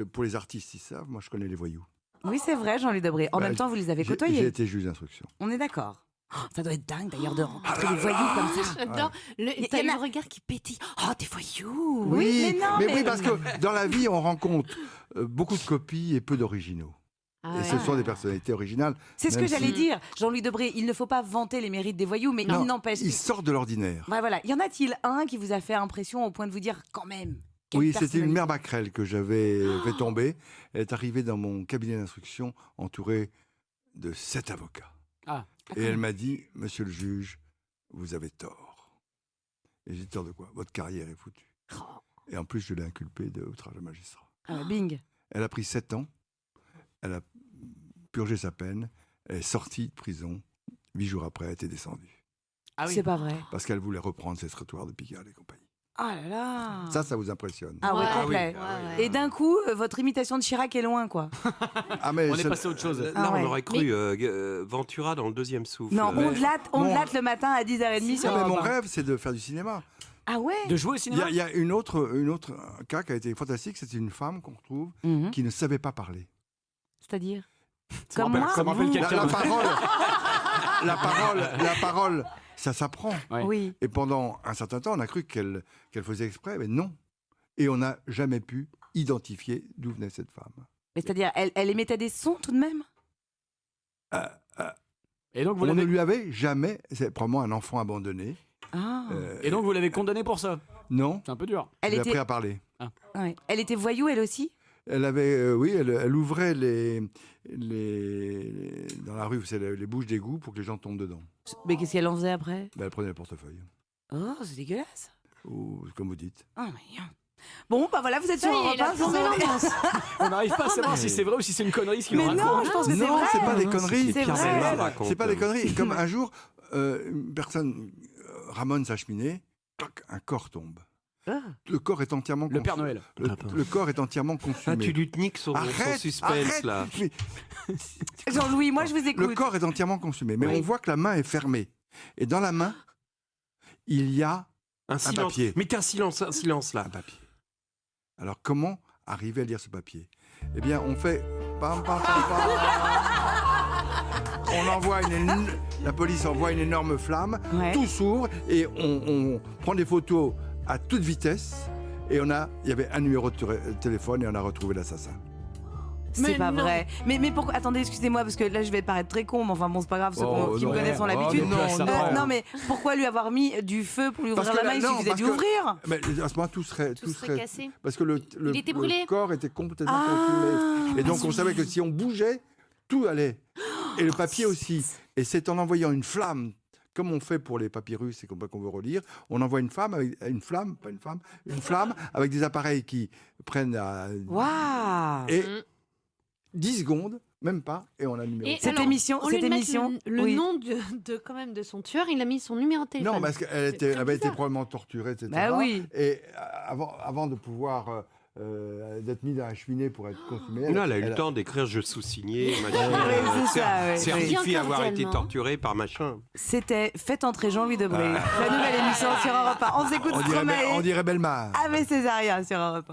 Pour les artistes, ils savent. Moi, je connais les voyous. Oui, c'est vrai, Jean-Louis Debré. En même temps, vous les avez côtoyés. J'ai été juge d'instruction. On est d'accord. Oh, ça doit être dingue d'ailleurs de rencontrer des voyous comme ça. J'adore. T'as le regard qui pétille. Oh, des voyous. Oui, mais oui, parce que dans la vie, on rencontre beaucoup de copies et peu d'originaux. Et ce sont des personnalités originales. C'est ce que j'allais dire. Jean-Louis Debré, il ne faut pas vanter les mérites des voyous, mais il n'empêche. Ils sortent de l'ordinaire. Ouais, voilà. Y en a-t-il un qui vous a fait impression au point de vous dire quand même? Oui, c'était une mère Bacrel que j'avais fait tomber. Elle est arrivée dans mon cabinet d'instruction entourée de 7 avocats. Et elle m'a dit, monsieur le juge, vous avez tort. Et j'ai dit, tort de quoi? Votre carrière est foutue. Et en plus, je l'ai inculpée de outrage à magistrat. Bing. Elle a pris 7 ans. Elle a purgé sa peine. Elle est sortie de prison. 8 jours après, elle était descendue. C'est pas vrai. Parce qu'elle voulait reprendre ses trottoirs de Pigalle et compagnie. Ah là là. Ça vous impressionne. Ah ouais, complet. Ouais. Et d'un coup, votre imitation de Chirac est loin, quoi. Mais on est passé à autre chose. Là, on aurait cru Ventura dans le deuxième souffle. Non, on glatte le matin à 10h30 sur mon Europe 1. rêve, c'est de faire du cinéma. Ah ouais? De jouer au cinéma. Il y a une autre cas qui a été fantastique. C'est une femme qu'on retrouve qui ne savait pas parler. C'est-à-dire? Ça Comme me moi, rappelle vous. quelqu'un. La parole, ça s'apprend. Ouais. Oui. Et pendant un certain temps, on a cru qu'elle faisait exprès, mais non. Et on n'a jamais pu identifier d'où venait cette femme. Mais c'est-à-dire, elle émettait des sons tout de même? Et donc vous On ne l'avez. lui avait jamais... C'est probablement un enfant abandonné. Et donc vous l'avez condamné pour ça. Non, C'est un peu dur. elle a appris à parler. Ouais. Elle était voyou, elle aussi? Elle avait, elle ouvrait dans la rue, vous savez, les bouches d'égout pour que les gens tombent dedans. Mais qu'est-ce qu'elle en faisait après? Elle prenait le portefeuille. Oh, c'est dégueulasse. Ou comme vous dites. Oh, mais... Bon, bah voilà, vous êtes sur Europe 1. On n'arrive pas à savoir si c'est vrai ou si c'est une connerie ce qu'il Mais nous non, raconte. je pense que c'est Non, vrai. c'est pas des conneries. C'est Pierre vrai. Bellemare raconte. C'est pas des conneries. Comme un jour, une personne ramone sa cheminée, clac, un corps tombe. Le corps est entièrement Le Père Noël. Le corps est entièrement consumé. Ah, tu lui niques son suspense, arrête, là. mais Jean-Louis, moi je vous le écoute. corps est entièrement consumé, mais Oui. on voit que la main est fermée. Et dans la main, il y a Un silence. papier. Mais qu'un silence, là. un papier. Alors comment arriver à lire ce papier? Eh bien, on fait... Pam, pam, pam, pam. On envoie la police envoie une énorme flamme, Ouais. tout s'ouvre et on prend des photos à toute vitesse. Et il y avait un numéro de téléphone et on a retrouvé l'assassin. C'est Mais pas non. vrai. Mais pourquoi? Attendez, excusez-moi, parce que là je vais paraître très con, mais enfin bon, c'est pas grave, ceux qui me non. connaissent ont l'habitude. non, non. Non, mais pourquoi lui avoir mis du feu pour lui Parce ouvrir que la main? là, Il non, suffisait parce d'y que- ouvrir. Mais à ce moment, tout serait cassé. parce que Il était brûlé. le corps était complètement consumé. Et donc on savait que si on bougeait, tout allait. Et le papier aussi. Et c'est en envoyant une flamme, comme on fait pour les papyrus et qu'on veut relire, on envoie une flamme avec des appareils qui prennent Waouh! et 10 secondes, même pas, et on a le numéro. Et Cette alors, émission- au lieu cette de mettre émission, le oui. nom quand même de son tueur, il a mis son numéro de téléphone. Non, parce qu'elle C'est avait été bizarre. probablement torturée, etc. Bah oui. Et avant de pouvoir d'être mis dans la cheminée pour être consumée. Là, elle a eu le temps d'écrire je sous-signé, machin, Oui, c'est ça, ouais. certifie Oui. avoir été Cordialement. torturé par machin. C'était Faites entrer Jean-Louis Debré, la nouvelle émission sur Europe 1. On s'écoute On Stromae dirait Bellemare. avec Césaria sur Europe 1.